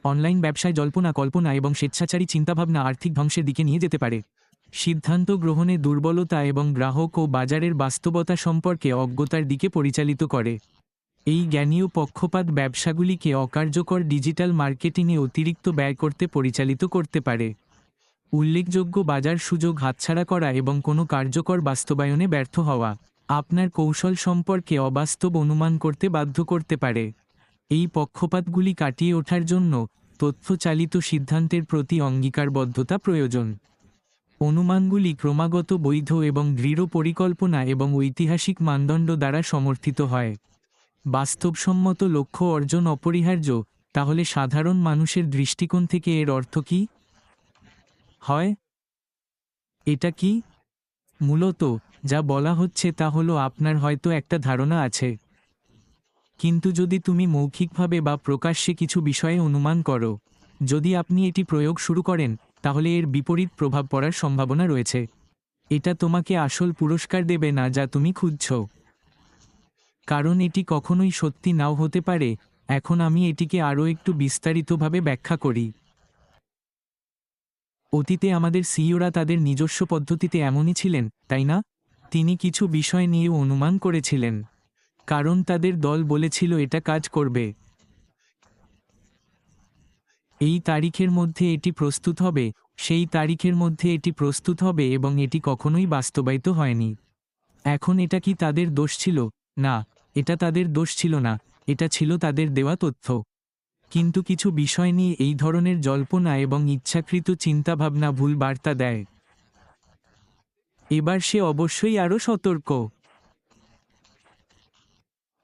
Online ব্যবসায় জল্পনা, কল্পনা এবং স্বেচ্ছাচারী চিন্তাভাবনা আর্থিক ধ্বংসের দিকে নিয়ে যেতে পারে। সিদ্ধান্ত গ্রহণে দুর্বলতা এবং গ্রাহক ও বাজারের বাস্তবতা সম্পর্কে অজ্ঞতার দিকে পরিচালিত করে। এই জ্ঞানী ও পক্ষপাত ব্যবসাগুলিকে অকার্যকর ডিজিটাল মার্কেটিংয়ে অতিরিক্ত ব্যয় করতে পরিচালিত করতে পারে। উল্লেখযোগ্য বাজার সুযোগ হাতছাড়া করা এবং কোনো কার্যকর বাস্তবায়নে ব্যর্থ হওয়া আপনার কৌশল সম্পর্কে অবাস্তব অনুমান করতে বাধ্য করতে পারে। এই পক্ষপাতগুলি কাটিয়ে ওঠার জন্য তথ্যচালিত সিদ্ধান্তের প্রতি অঙ্গীকারবদ্ধতা প্রয়োজন। অনুমানগুলি ক্রমাগত বৈধ এবং দৃঢ় পরিকল্পনা এবং ঐতিহাসিক মানদণ্ড দ্বারা সমর্থিত হয়। বাস্তবসম্মত লক্ষ্য অর্জন অপরিহার্য, তাহলে সাধারণ মানুষের দৃষ্টিকোণ থেকে এর অর্থ কী হয়? এটা কি? মূলত যা বলা হচ্ছে তা হলো আপনার হয়তো একটা ধারণা আছে, কিন্তু যদি তুমি মৌখিকভাবে বা প্রকাশ্যে কিছু বিষয়ে অনুমান করো, যদি আপনি এটি প্রয়োগ শুরু করেন, তাহলে এর বিপরীত প্রভাব পড়ার সম্ভাবনা রয়েছে। এটা তোমাকে আসল পুরস্কার দেবে না যা তুমি খুঁজছ, কারণ এটি কখনোই সত্যি নাও হতে পারে। এখন আমি এটিকে আরও একটু বিস্তারিতভাবে ব্যাখ্যা করি। অতীতে আমাদের সিইওরা তাদের নিজস্ব পদ্ধতিতে এমনই ছিলেন, তাই না? তিনি কিছু বিষয় নিয়ে অনুমান করেছিলেন, কারণ তাদের দল বলেছিল এটা কাজ করবে। এই তারিখের মধ্যে এটি প্রস্তুত হবে, সেই তারিখের মধ্যে এটি প্রস্তুত হবে, এবং এটি কখনোই বাস্তবায়িত হয়নি। এখন এটা কি তাদের দোষ ছিল? না, এটা তাদের দোষ ছিল না, এটা ছিল তাদের দেওয়া তথ্য। কিন্তু কিছু বিষয় নিয়ে এই ধরনের জল্পনা এবং ইচ্ছাকৃত চিন্তাভাবনা ভুল বার্তা দেয়। এবার সে অবশ্যই আরও সতর্ক।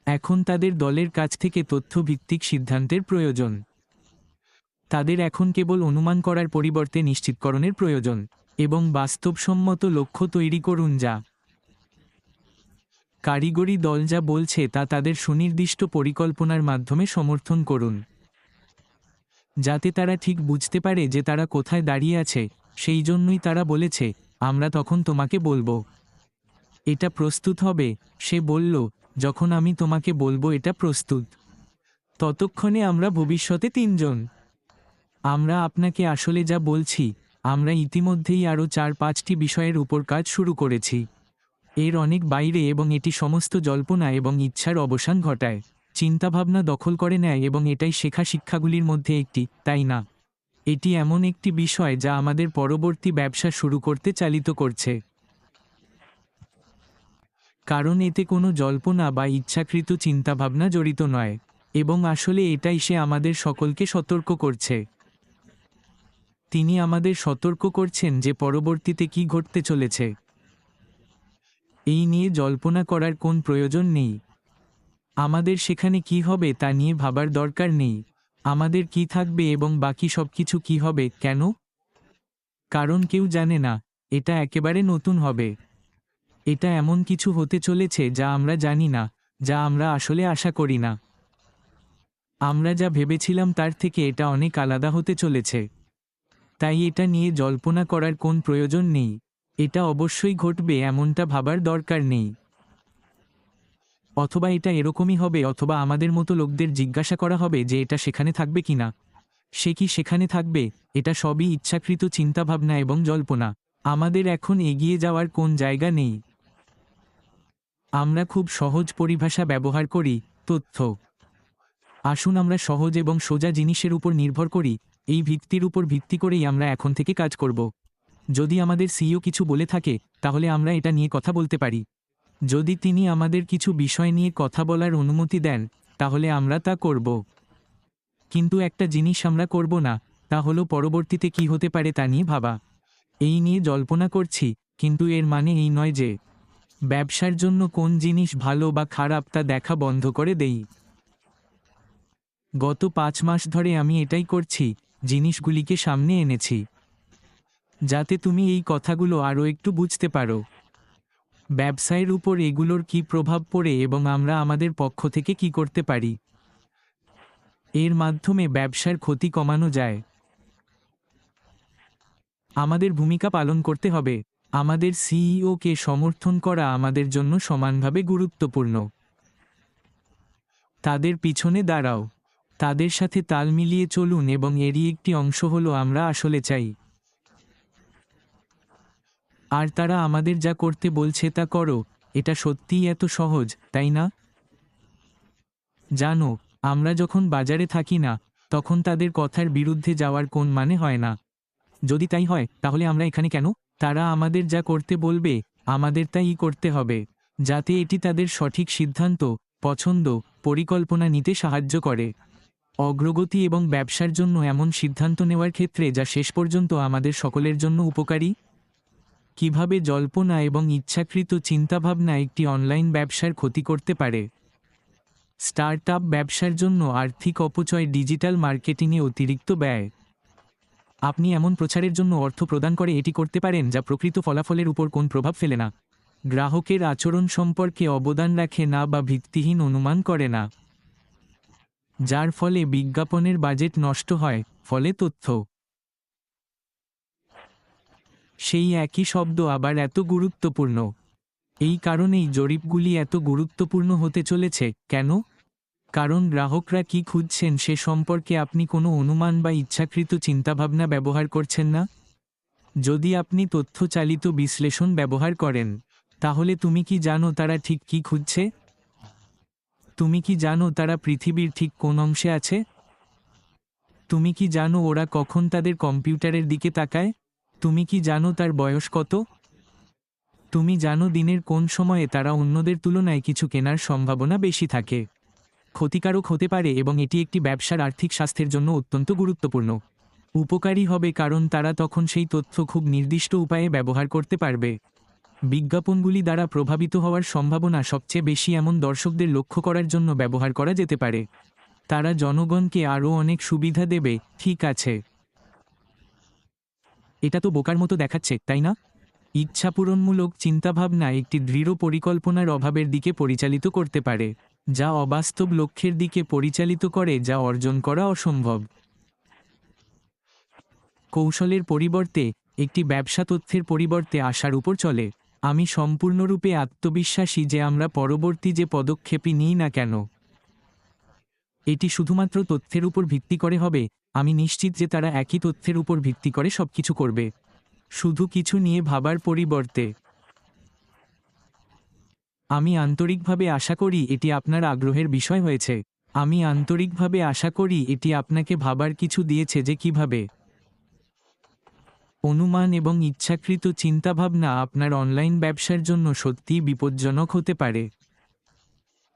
এখন তাদের দলের কাছ থেকে তথ্যভিত্তিক সিদ্ধান্তের প্রয়োজন। তাদের এখন কেবল অনুমান করার পরিবর্তে নিশ্চিতকরণের প্রয়োজন, এবং বাস্তবসম্মত লক্ষ্য তৈরি করুন যা কারিগরি দল যা বলছে তা তাদের সুনির্দিষ্ট পরিকল্পনার মাধ্যমে সমর্থন করুন, যাতে তারা ঠিক বুঝতে পারে যে তারা কোথায় দাঁড়িয়ে আছে। সেই জন্যই তারা বলেছে, আমরা তখন তোমাকে বলবো এটা প্রস্তুত হবে। সে বলল, যখন আমি তোমাকে বলবো এটা প্রস্তুত, ততক্ষণে আমরা ভবিষ্যতে 3 জন। আমরা আপনাকে আসলে যা বলছি, আমরা ইতিমধ্যেই আরও 4-5টি বিষয়ের উপর কাজ শুরু করেছি, এর অনেক বাইরে, এবং এটি সমস্ত জল্পনা এবং ইচ্ছার অবসান ঘটায়, চিন্তাভাবনা দখল করে নেয়, এবং এটাই শেখা শিক্ষাগুলির মধ্যে একটি, তাই না? এটি এমন একটি বিষয় যা আমাদের পরবর্তী ব্যবসা শুরু করতে চালিত করছে, কারণ এতে কোনো জল্পনা বা ইচ্ছাকৃত চিন্তাভাবনা জড়িত নয়, এবং আসলে এটাই সে আমাদের সকলকে সতর্ক করছে। তিনি আমাদের সতর্ক করছেন যে পরবর্তীতে কি ঘটতে চলেছে। এই নিয়ে জল্পনা করার কোন প্রয়োজন নেই। আমাদের সেখানে কি হবে তা নিয়ে ভাবার দরকার নেই। আমাদের কি থাকবে এবং বাকি সবকিছু কি হবে, কেন? কারণ কেউ জানে না। এটা একেবারে নতুন হবে। এটা এমন কিছু হতে চলেছে যা আমরা জানি না, যা আমরা আসলে আশা করি না। আমরা যা ভেবেছিলাম তার থেকে এটা অনেক আলাদা হতে চলেছে। তাই এটা নিয়ে জল্পনা করার কোন প্রয়োজন নেই। এটা অবশ্যই ঘটবে এমনটা ভাবার দরকার নেই। অথবা এটা এরকমই হবে, অথবা আমাদের মতো লোকদের জিজ্ঞাসা করা হবে যে এটা সেখানে থাকবে কিনা। সে কি সেখানে থাকবে? এটা সবই ইচ্ছাকৃত চিন্তাভাবনা এবং জল্পনা। আমাদের এখন এগিয়ে যাওয়ার কোন জায়গা নেই। আমরা খুব সহজ পরিভাষা ব্যবহার করি, তথ্য। আসুন আমরা সহজ এবং সোজা জিনিসের উপর নির্ভর করি। এই ভিত্তির উপর ভিত্তি করেই আমরা এখন থেকে কাজ করব। যদি আমাদের সিইও কিছু বলে থাকে, তাহলে আমরা এটা নিয়ে কথা বলতে পারি। যদি তিনি আমাদের কিছু বিষয় নিয়ে কথা বলার অনুমতি দেন, তাহলে আমরা তা করব। কিন্তু একটা জিনিস আমরা করব না, তা হলো পরবর্তীতে কি হতে পারে তা নিয়ে ভাবা। এই নিয়ে জল্পনা করছি, কিন্তু এর মানে এই নয় যে ব্যবসার জন্য কোন জিনিস ভালো বা খারাপ তা দেখা বন্ধ করে দেই। গত 5 মাস ধরে আমি এটাই করছি, জিনিসগুলিকে সামনে এনেছি, যাতে তুমি এই কথাগুলো আরও একটু বুঝতে পারো। ব্যবসায়ের উপর এগুলোর কী প্রভাব পড়ে এবং আমরা আমাদের পক্ষ থেকে কি করতে পারি। এর মাধ্যমে ব্যবসার ক্ষতি কমানো যায়। আমাদের ভূমিকা পালন করতে হবে। আমাদের সিইওকে সমর্থন করা আমাদের জন্য সমানভাবে গুরুত্বপূর্ণ। তাদের পিছনে দাঁড়াও। তাদের সাথে তাল মিলিয়ে চলুন এবং এরই একটি অংশ হলো আমরা আসলে চাই। আর তারা আমাদের যা করতে বলছে তা করো। এটা সত্যিই এত সহজ, তাই না? জানো, আমরা যখন বাজারে থাকি না, তখন তাদের কথার বিরুদ্ধে যাওয়ার কোন মানে হয় না। যদি তাই হয়, তাহলে আমরা এখানে কেন? তারা আমাদের যা করতে বলবে, আমাদের তাই করতে হবে, যাতে এটি তাদের সঠিক সিদ্ধান্ত, পছন্দ, পরিকল্পনা নিতে সাহায্য করে। অগ্রগতি এবং ব্যবসার জন্য এমন সিদ্ধান্ত নেওয়ার ক্ষেত্রে যা শেষ পর্যন্ত আমাদের সকলের জন্য উপকারী। কিভাবে জল্পনা এবং ইচ্ছাকৃত চিন্তাভাবনা একটি অনলাইন ব্যবসার ক্ষতি করতে পারে। স্টার্টআপ ব্যবসার জন্য আর্থিক অপচয়, ডিজিটাল মার্কেটিংয়ে অতিরিক্ত ব্যয়। আপনি এমন প্রচারের জন্য অর্থ প্রদান করে এটি করতে পারেন যা প্রকৃত ফলাফলের উপর কোন প্রভাব ফেলে না, গ্রাহকের আচরণ সম্পর্কে অবদান রাখে না বা ভিত্তিহীন অনুমান করে না, যার ফলে বিজ্ঞাপনের বাজেট নষ্ট হয়, ফলে তথ্য। সেই একই শব্দ আবার এত গুরুত্বপূর্ণ। এই কারণেই জরিপগুলি এত গুরুত্বপূর্ণ হতে চলেছে। কেন? কারণ গ্রাহকরা কি খুঁজছেন সে সম্পর্কে আপনি কোনো অনুমান বা ইচ্ছাকৃত চিন্তাভাবনা ব্যবহার করছেন না। যদি আপনি তথ্য চালিত বিশ্লেষণ ব্যবহার করেন, তাহলে তুমি কি জানো তারা ঠিক কি খুঁজছে? তুমি কি জানো তারা পৃথিবীর ঠিক কোন অংশে আছে? তুমি কি জানো ওরা কখন তাদের কম্পিউটারের দিকে তাকায়? তুমি কি জানো তার বয়স কত? তুমি জানো দিনের কোন সময়ে তারা অন্যদের তুলনায় কিছু কেনার সম্ভাবনা বেশি থাকে? ক্ষতিকারক হতে পারে এবং এটি একটি ব্যবসার আর্থিক স্বাস্থ্যের জন্য অত্যন্ত গুরুত্বপূর্ণ। উপকারী হবে কারণ তারা তখন সেই তথ্য খুব নির্দিষ্ট উপায়ে ব্যবহার করতে পারবে। বিজ্ঞাপনগুলি দ্বারা প্রভাবিত হওয়ার সম্ভাবনা সবচেয়ে বেশি এমন দর্শকদের লক্ষ্য করার জন্য ব্যবহার করা যেতে পারে। তারা জনগণকে আরও অনেক সুবিধা দেবে, ঠিক আছে? এটা তো বোকার মতো দেখাচ্ছে, তাই না? ইচ্ছাপূরণমূলক চিন্তাভাবনা একটি দৃঢ় পরিকল্পনার অভাবের দিকে পরিচালিত করতে পারে, যা অবাস্তব লক্ষ্যের দিকে পরিচালিত করে যা অর্জন করা অসম্ভব। কৌশলের পরিবর্তে একটি ব্যবসা তথ্যের পরিবর্তে আশার উপর চলে। আমি সম্পূর্ণরূপে আত্মবিশ্বাসী যে আমরা পরবর্তী যে পদক্ষেপই নিই না কেন, এটি শুধুমাত্র তথ্যের উপর ভিত্তি করে হবে। আমি নিশ্চিত যে তারা একই তথ্যের উপর ভিত্তি করে সবকিছু করবে, শুধু কিছু নিয়ে ভাবার পরিবর্তে। আমি আন্তরিকভাবে আশা করি এটি আপনার আগ্রহের বিষয় হয়েছে। আমি আন্তরিকভাবে আশা করি এটি আপনাকে ভাবার কিছু দিয়েছে যে কিভাবে অনুমান এবং ইচ্ছাকৃত চিন্তাভাবনা আপনার অনলাইন ব্যবসার জন্য সত্যিই বিপজ্জনক হতে পারে,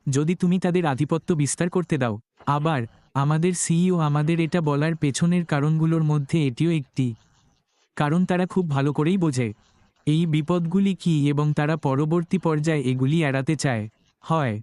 যদি তুমি তাদের আধিপত্য বিস্তার করতে দাও। আবার, আমাদের সিইও আমাদের এটা বলার পেছনের কারণগুলোর মধ্যে এটিও একটি। কারণ তারা খুব ভালো করেই বোঝে এই বিপদগুলি কী এবং তারা পরবর্তী পর্যায়ে এগুলি এড়াতে চায়। হয়